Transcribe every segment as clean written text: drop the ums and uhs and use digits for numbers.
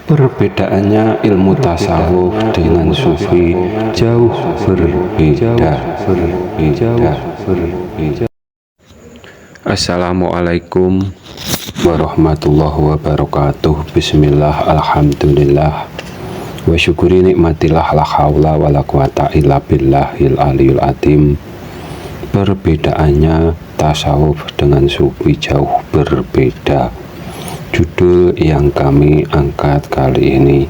Perbedaannya ilmu tasawuf dengan sufi jauh berbeda. Assalamualaikum warahmatullahi wabarakatuh. Bismillah, alhamdulillah, wa syukuri nikmatillah, la haula wa la quwata illa billahil aliyul azim. Perbedaannya tasawuf dengan sufi jauh berbeda. Judul yang kami angkat kali ini,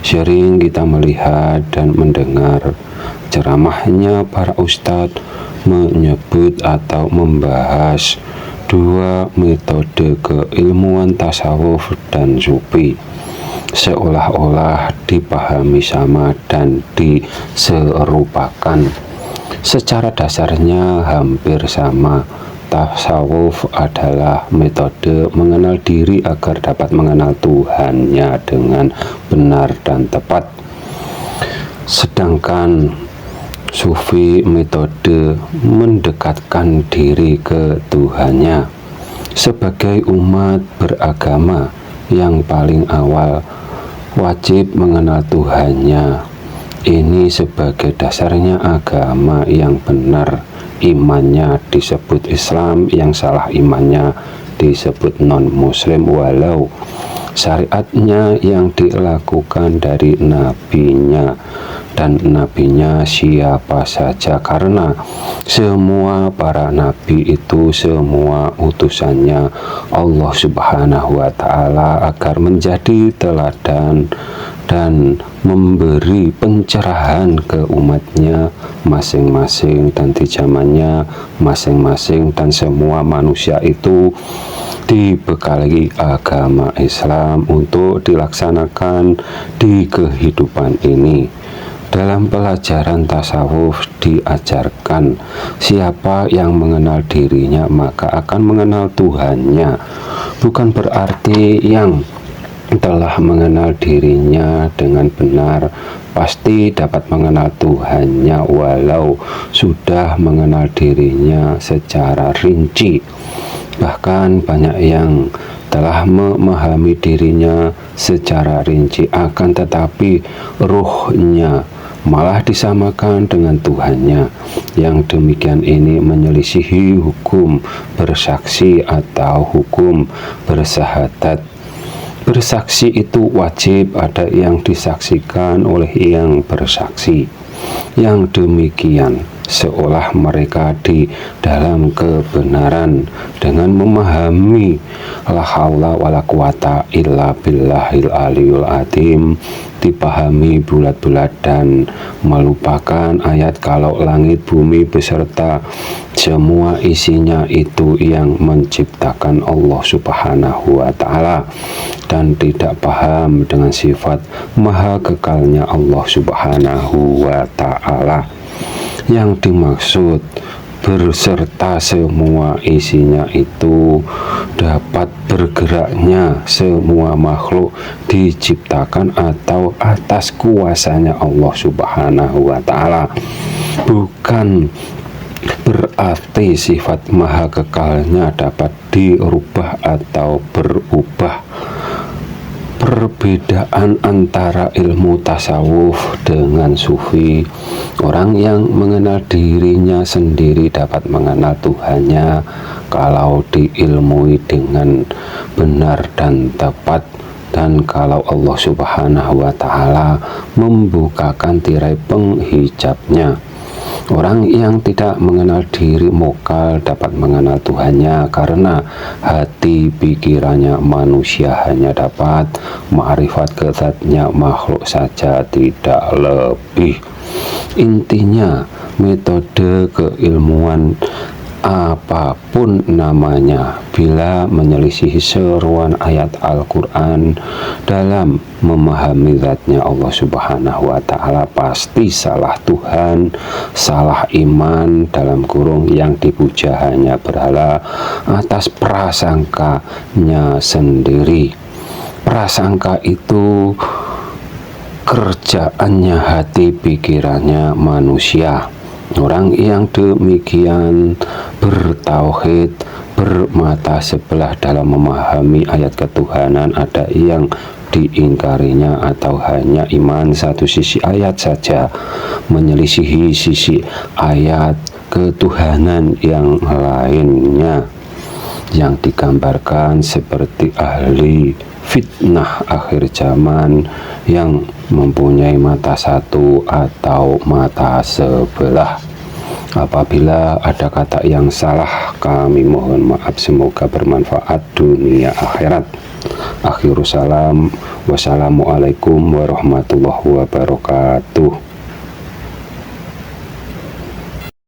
sering kita melihat dan mendengar ceramahnya para ustadz menyebut atau membahas dua metode keilmuan tasawuf dan sufi, seolah-olah dipahami sama dan diserupakan. Secara dasarnya hampir sama. Tasawuf adalah metode mengenal diri agar dapat mengenal Tuhannya dengan benar dan tepat. Sedangkan sufi metode mendekatkan diri ke Tuhannya. Sebagai umat beragama yang paling awal wajib mengenal Tuhannya. Ini sebagai dasarnya agama yang benar. Imannya disebut Islam, yang salah imannya disebut non-muslim, walau syariatnya yang dilakukan dari nabinya, dan nabinya siapa saja, karena semua para nabi itu semua utusannya Allah Subhanahu wa Ta'ala agar menjadi teladan dan memberi pencerahan ke umatnya masing-masing dan di zamannya masing-masing, dan semua manusia itu dibekali agama Islam untuk dilaksanakan di kehidupan ini. Dalam pelajaran tasawuf diajarkan siapa yang mengenal dirinya maka akan mengenal Tuhannya. Bukan berarti yang telah mengenal dirinya dengan benar pasti dapat mengenal Tuhannya walau sudah mengenal dirinya secara rinci. Bahkan banyak yang telah memahami dirinya secara rinci, akan tetapi ruhnya malah disamakan dengan Tuhannya. Yang demikian ini menyelisihi hukum bersaksi atau hukum bersahadat. Bersaksi itu wajib ada yang disaksikan oleh yang bersaksi. Yang demikian seolah mereka di dalam kebenaran dengan memahami la haula wala quwata illa billahil aliyul azim, dipahami bulat-bulat dan melupakan ayat kalau langit bumi beserta semua isinya itu yang menciptakan Allah Subhanahu wa Ta'ala, dan tidak paham dengan sifat maha kekalnya Allah Subhanahu wa Ta'ala. Yang dimaksud berserta semua isinya itu dapat bergeraknya semua makhluk diciptakan atau atas kuasanya Allah Subhanahu wa Ta'ala. Bukan berarti sifat maha kekalnya dapat dirubah atau berubah. Perbedaan antara ilmu tasawuf dengan sufi, orang yang mengenal dirinya sendiri dapat mengenal Tuhannya kalau diilmui dengan benar dan tepat, dan kalau Allah Subhanahu wa Ta'ala membukakan tirai penghijabnya. Orang yang tidak mengenal diri mokal dapat mengenal Tuhannya karena hati pikirannya manusia hanya dapat ma'rifat ke zatnya makhluk saja, tidak lebih. Intinya metode keilmuan apapun namanya, bila menyelisihi seruan ayat Al-Quran dalam memahami zatnya Allah Subhanahu wa Ta'ala, pasti salah Tuhan, salah iman, dalam kurung yang dipuja hanya berhala atas prasangkanya sendiri. Prasangka itu kerjaannya hati pikirannya manusia. Orang yang demikian bertauhid bermata sebelah dalam memahami ayat ketuhanan, ada yang diingkarinya, atau hanya iman satu sisi ayat saja, menyelisihi sisi ayat ketuhanan yang lainnya, yang digambarkan seperti ahli fitnah akhir zaman yang mempunyai mata satu atau mata sebelah. Apabila ada kata yang salah, kami mohon maaf, semoga bermanfaat dunia akhirat. Akhirus salam, wassalamualaikum warahmatullahi wabarakatuh.